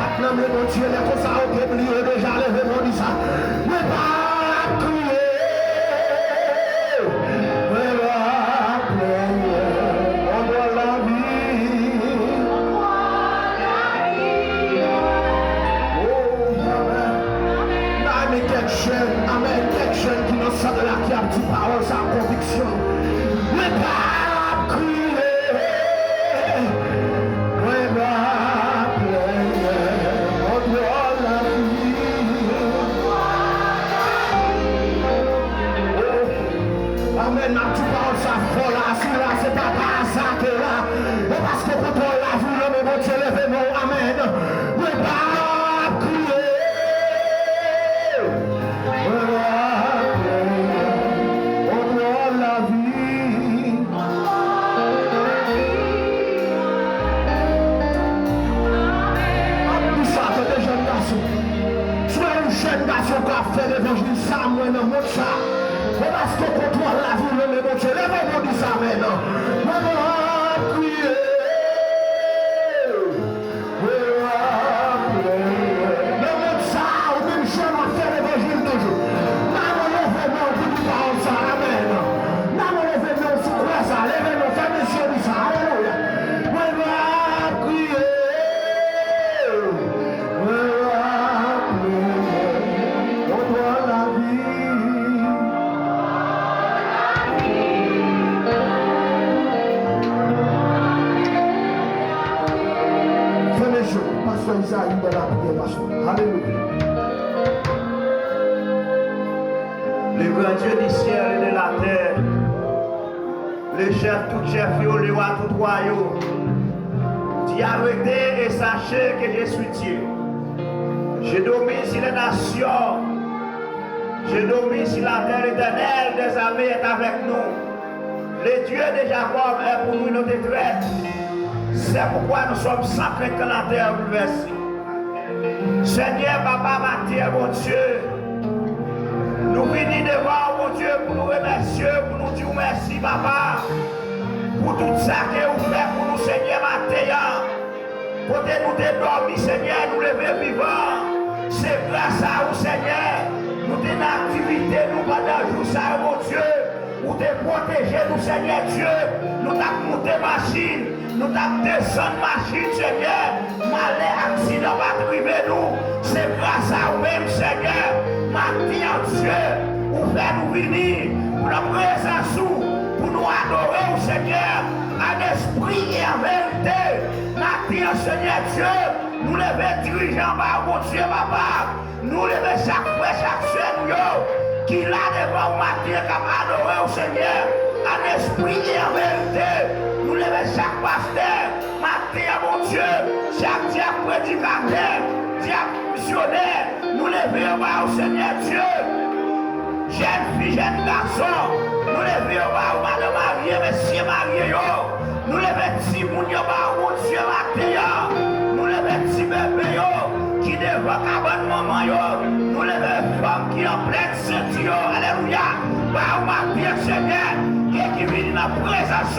pattes, non, mais mon Dieu, les causes à oublier déjà, levez-moi dit ça. Mais pas crier. Mais pas pleurer. On doit la vie. Amen, quelque jeune qui nous sort de la qui a dit parole sans conviction. Mais pas crier, mais pas pleurer, on doit la vie. Amen, ma petite parole ça folle là, si là c'est pas par ça que là. Et parce que quand on l'a vu, le même Dieu lève-moi, amen. Mais pas crier. Fait l'évangile, ça, moi, non, moi, ça. Et parce que pour toi, la vie, le même Dieu, lève-moi, dis ça maintenant. Maman, crier. Le monde, ça, ou même jeune, on fait l'évangile toujours. Maman, lève-moi, dis parole, ça, amen. Maman, lève-moi, c'est quoi ça? Lève-moi, fais monsieur, dis ça, alléluia. Maman, crier. Le grand Dieu du ciel et de la terre, le chef tout chef, le roi tout royaume, dis arrêtez et sachez que je suis Dieu. Je domine sur les nations, je domine sur la terre éternelle, des armées est avec nous. Le Dieu de Jacob est pour nous notre détresse. C'est pourquoi nous sommes sans crainte que la terre bouleversée. Seigneur, Papa, ma terre, mon Dieu, nous venons devant mon Dieu pour nous remercier, pour nous dire merci, Papa, pour tout ça que vous faites pour nous, Seigneur, ma terre. Pour nous dormir, Seigneur, nous lever vivants. C'est grâce à vous, Seigneur, nous avons une activité, nous pendant jour, ça, mon Dieu, pour te protéger, nous, Seigneur Dieu, nous avons monté machine. Nous avons descendu machine, Seigneur. Malheur, accident va arriver nous. C'est grâce à vous-même, Seigneur. Matin, Dieu, pour faire nous venir, pour nous présenter, pour nous adorer, Seigneur, en esprit et en vérité. Matin, Seigneur Dieu, nous lever dirigeants par mon Dieu, Papa. Nous lever chaque frère, chaque soeur, qui l'a devant matin, comme adorer au Seigneur, en esprit et en vérité. Nous levons chaque pasteur, matin, mon Dieu, chaque diable prédicateur, diable missionnaire, nous levons au Seigneur Dieu. Jeune fille, jeune garçon, nous levons au madame mariée, monsieur marié, nous levons petit moun yo mon Dieu, matin, nous levons petit bébé qui devant cabane maman yo, nous levons femme qui en pleine ceinture, alléluia, par matin, Seigneur, qui vient dans la présence,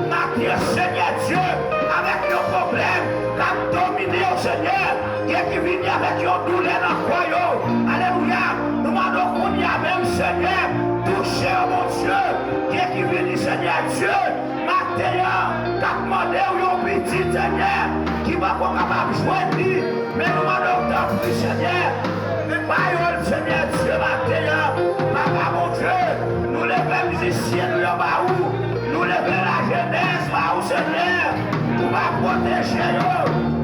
matin, Seigneur Dieu, avec nos problèmes, qui dominé au Seigneur, qui vient avec nos douleurs dans le foyer, alléluia, nous demandons qu'on y a même, Seigneur, toucher mon Dieu, qui vient, Seigneur Dieu, matin, qui demandé au petit Seigneur, qui va pas capable de joindre, mais nous demandons ton prix, Seigneur, mais Seigneur Dieu, matin, papa mon Dieu, nous levons les musiciens, nous levons la jeunesse, Seigneur, pour ma protéger,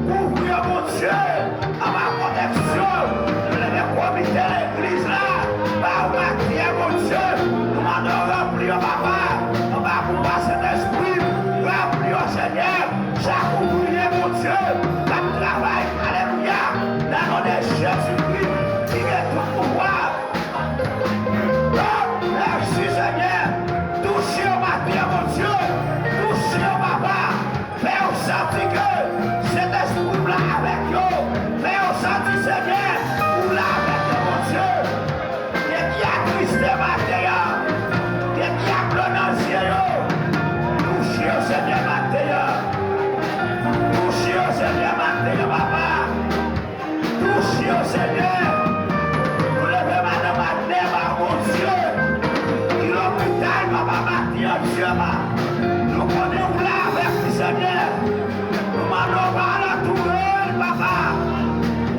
pour ouvrir mon Dieu, à ma protection, nous levons le comité de l'église là, par ma terre, mon Dieu, nous m'en remplir, papa, on va pouvoir cet esprit, remplir, Seigneur, chaque ouvrier, mon Dieu, comme travail, alléluia, dans le nom de Jésus-Christ, qui est tout pouvoir. Merci, Seigneur. Touchez ma terre, mon Dieu. Touchez ma papa. Fais-vous sentir que Seigneur. Nous levons madame Adnèm, mon Dieu. Il l'hôpital, papa Mathieu, Dieu. Nous connaissons là avec le Seigneur. Nous demandons par la tourelle, papa.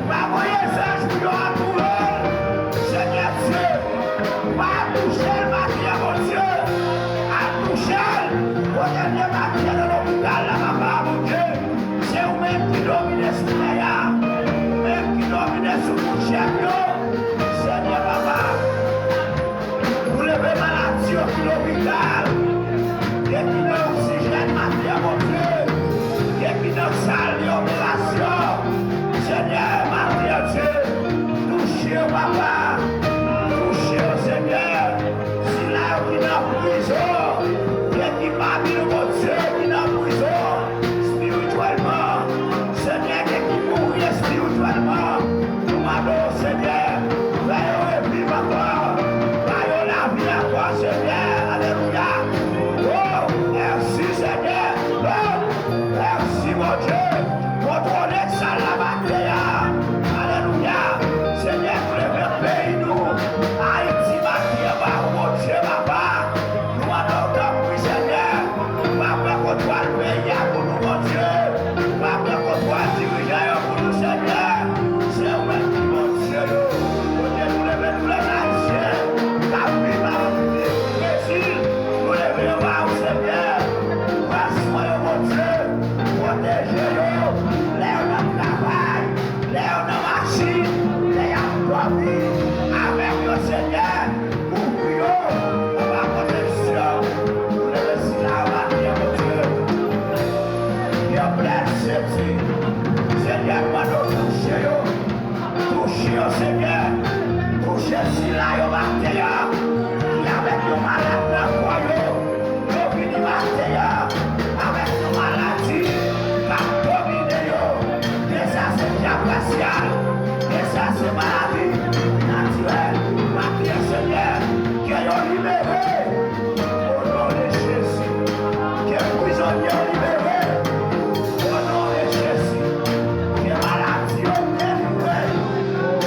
Pas voyer ça, je vous à tourelle. Seigneur Dieu, pas toucher le Mathieu, mon Dieu. À toucher le dernier Mathieu de l'hôpital, là, papa, mon Dieu. C'est vous-même qui domine ce pays. Vous-même qui domine ce monde chef. Seigneur, papa. Vous levez maladie au l'hôpital. Et qui n'a oxygène, Mathieu, mon Dieu. Et qui n'a salle d'opération. Seigneur, Mathieu, Dieu. Touchez, papa. Touchez, Seigneur. Si là, qui n'a prison. Et qui m'a mis le bon Dieu, qui n'a prison. Spirituellement. Seigneur, qui mourit spirituellement. Nous m'adorons, Seigneur. Veillons et vivre encore. Veillons la vie encore, Seigneur. Alléluia. Oh, merci, Seigneur. Oh, merci, mon Dieu. Contrôlez ça, la bataille. Alléluia. Seigneur, vous levez le pays, nous. Haïti, bataille, mon Dieu, papa. Nous adorons, oui, Seigneur. Papa, contre toi, le pays, pour nous, mon Dieu. Papa, contre toi, dirigeant, pour nous, Seigneur. C'est vous-même qui, mon Dieu. Mon Dieu, nous levez tous les Haïtiens. La vie, ma vie, Brésil. Nous levez le bas, Seigneur. Soyez, mon Dieu. Protégez-nous. L'air de travail. L'air de machine. L'air de vie. Avec le Seigneur. Ouvrons la protection. Nous levez si la matin, mon Dieu. Dieu blesse, Seigneur, moi nous toucher, toucher, Seigneur, toucher si là, yo matin, qui avec nos malades dans le foyer, nous venons matin, avec nos maladies, pas dominer, et ça c'est bien spécial, et ça c'est maladie naturelle, matin, Seigneur, qui est libéré, au nom de Jésus, qui est prisonnier libéré. Au nom de Jésus, que maladie au délivré.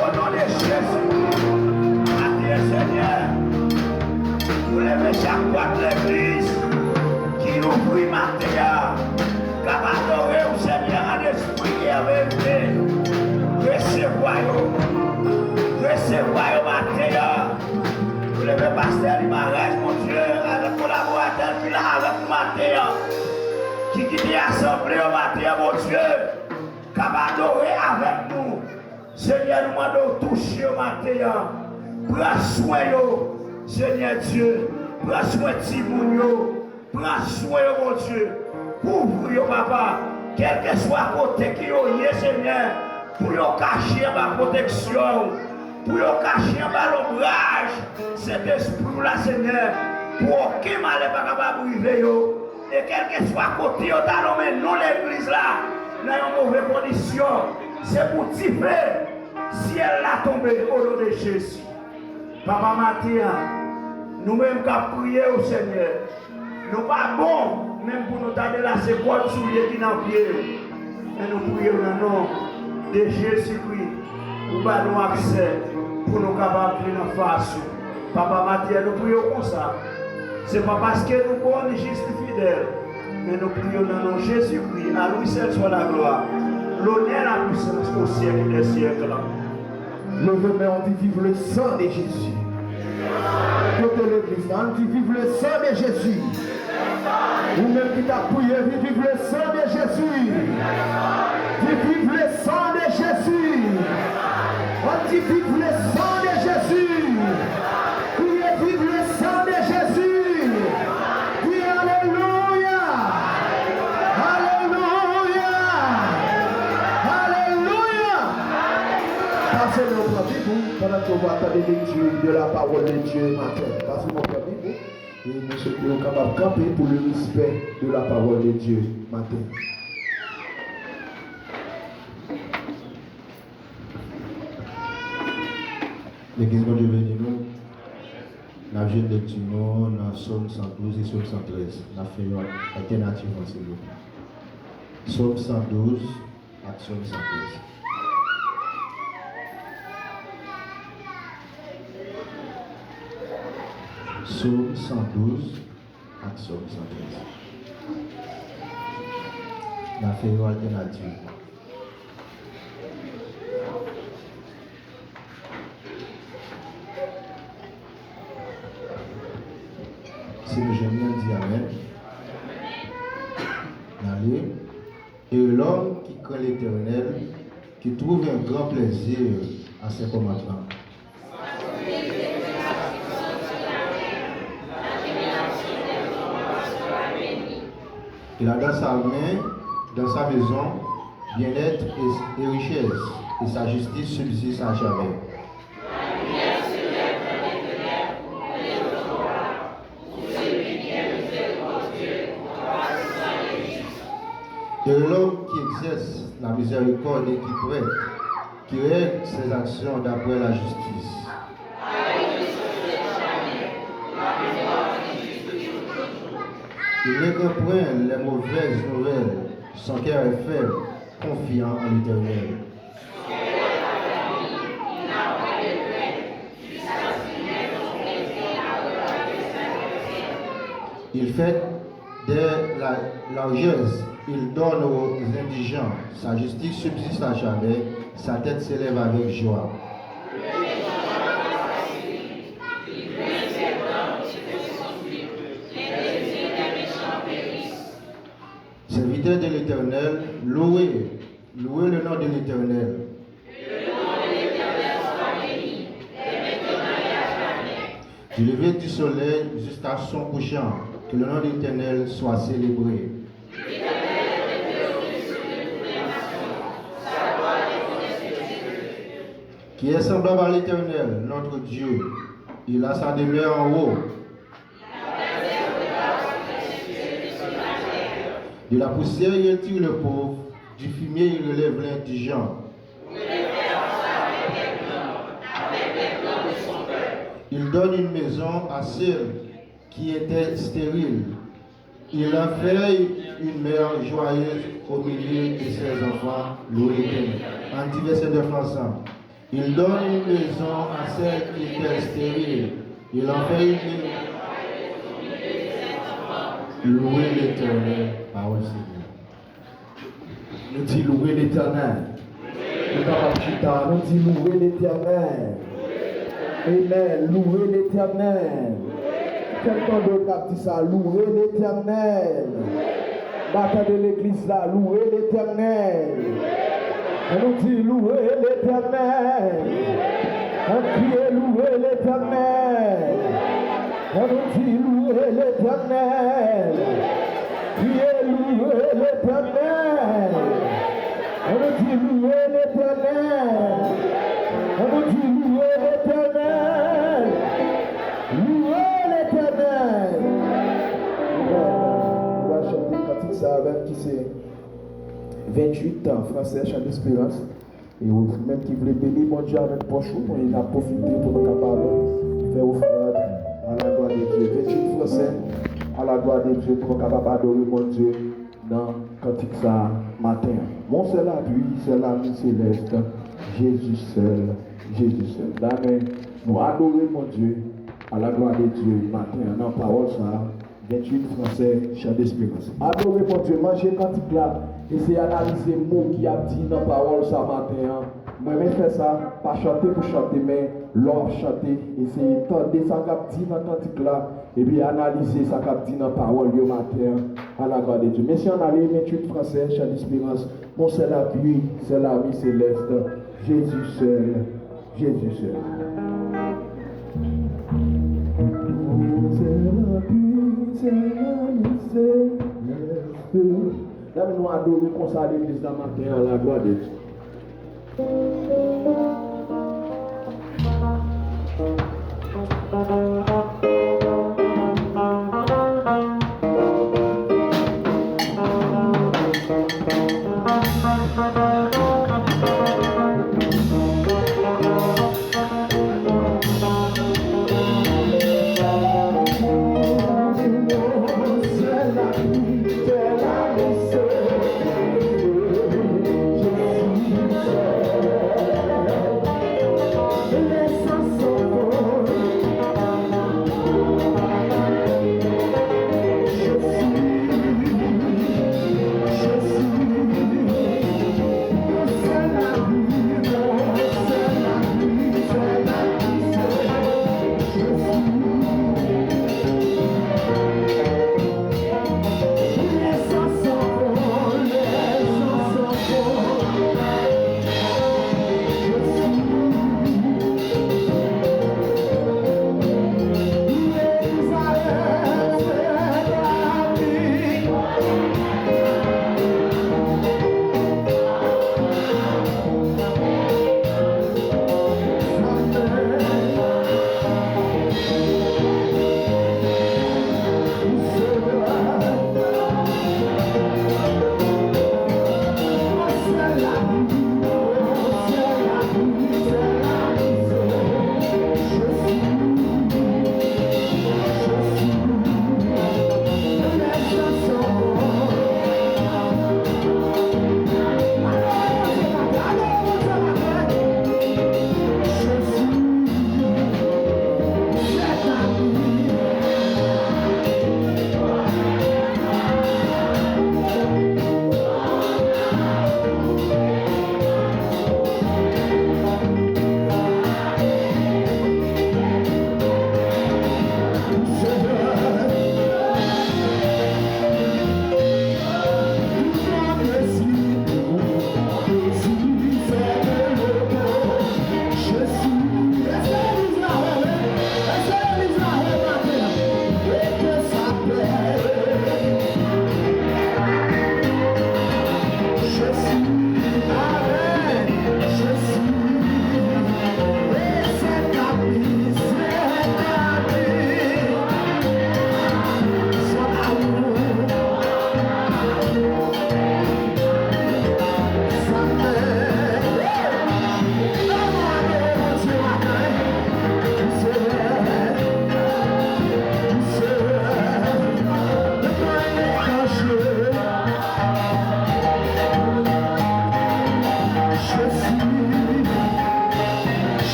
Au nom de Jésus, Mathieu Seigneur, vous levez chaque fois de l'église qui ouvre Mathieu, capable d'adorer au Seigneur en esprit et en vérité. Recevez-vous Mathieu. Vous levez pasteur Limarès, mon Dieu, avec collaborateur qui là avec Mathieu. Qui dit assemblée au matin, mon Dieu, capable d'adorer avec nous. Seigneur, nous demandons toucher au matin. Prends soin, Seigneur Dieu. Prends soin de Timounio. Prends soin, mon Dieu. Couvre, papa. Quel que soit côté qui est, Seigneur. Pour cacher ma protection. Pour cacher ma l'ombrage. Cet esprit-là, Seigneur. Pour aucun mal n'est pas capable de arriver. Et quel que soit côté, nous l'église là, dans une mauvaise condition, c'est pour tirer si elle l'a tombé au nom de Jésus. Papa Mathieu, nous-mêmes qui avons prié au Seigneur, nous pas bon, même pour nous donner la seconde soulier qui n'a pied. Mais nous prions dans le nom de Jésus-Christ, pour nous accès, pour nous capables de nous face. Papa Mathieu, nous prions comme ça. Ce n'est pas parce que nous sommes justes et fidèles, mais nous prions dans le nom de Jésus-Christ. À lui seul soit la gloire. L'honneur et la puissance au siècle des siècles. Levez-moi, on dit vive le sang de Jésus. Côté l'église, on dit vive le sang de Jésus. Vous-même qui t'a prié, vive le sang de Jésus. Vive le sang de Jésus. On dit vive le sang de Jésus. Priez vive le sang de Jésus. Priez alléluia. Alléluia. Alléluia. Passez notre Bible pendant que vous attendez lecture de la parole de Dieu matin. Passez notre Bible et nous sommes capables de camper pour le respect de la parole de Dieu matin. L'église de Dieu bénit nous. La jeune lecture dans Psaume 112 et Psaume 113. La fait une alternative ensemble. Psaume 112 et Psaume 113. Psaume 112 et Psaume 113. La feuille alternative. Si le jeune dit Amen. Allez. Et l'homme qui craint l'Éternel, qui trouve un grand plaisir à ses commandements. Il a dans sa main, dans sa maison, bien-être et richesse, et sa justice subsiste à jamais. Et l'homme qui exerce la miséricorde et qui prête, qui règle ses actions d'après la justice. Il ne comprend les mauvaises nouvelles, son cœur est faible, confiant en l'Éternel. Il fait de la largesse, il donne aux indigents, sa justice subsiste à jamais, sa tête s'élève avec joie. Serviteurs de l'Éternel, louez le nom de l'Éternel. Du lever du soleil jusqu'à son couchant, que le nom de l'Éternel soit célébré. Qui est semblable à l'Éternel, notre Dieu. Il a sa demeure en haut. De la poussière, il tire le pauvre. Du fumier, il relève l'indigent. Il donne une maison à celle qui était stérile. Il a fait une mère joyeuse au milieu de ses enfants, loué en dit verset 9 ensemble. Il donne une maison à celle qui était stérile. Il en fait une louer l'Éternel, parole Seigneur. Nous disons louer l'Éternel. Nous disons louer l'Éternel. Amen. Louer l'Éternel. Quelqu'un d'autre a dit ça, louer l'Éternel. Bataille de l'église là, louer l'Éternel. On nous dit louer l'Éternel. On crie louer l'Éternel. On nous dit louer l'Éternel. Criez louer l'Éternel. On nous dit louer l'Éternel. On nous dit louer l'Éternel. Louer l'Éternel. On va chanter quand ça avec qui c'est 28 ans, français, chant d'espérance. Et même qui voulait bénir mon Dieu avec pochon, il a profité pour nous capables de faire offrande à la gloire de Dieu. 28 français, à la gloire de Dieu, pour nous capables d'adorer mon Dieu dans cantique ça matin. Mon seul appui, c'est l'ami céleste, Jésus seul, Jésus seul. Amen. Nous adorons mon Dieu à la gloire de Dieu matin, dans parole ça. 28 français, chant d'espérance. Adorez mon Dieu, mangez cantique là. Essayez d'analyser les mots qui a dit dans la parole ce matin. Moi-même faire ça, pas chanter pour chanter, mais l'or chanter. Essayez d'entendre ça qui dit dans le cantique là, et puis analyser ça qui dit dans la parole le matin, à la gloire de Dieu. Mais si on a les 28 français, chant d'espérance, mon seul appui, c'est l'ami céleste, Jésus seul, Jésus seul. C'est l'ami céleste. Là, nous adorons comme ça l'église dans matin à la gloire de Dieu.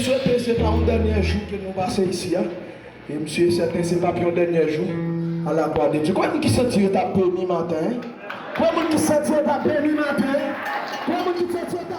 souhaite, ce n'est pas un dernier jour que nous passons ici. Hein? Et monsieur, certain, ce n'est pas un dernier jour à la gloire de Dieu. Quoi qui sentit ta béni matin? Quoi qui sentit ta béni matin? Quoi qui sentit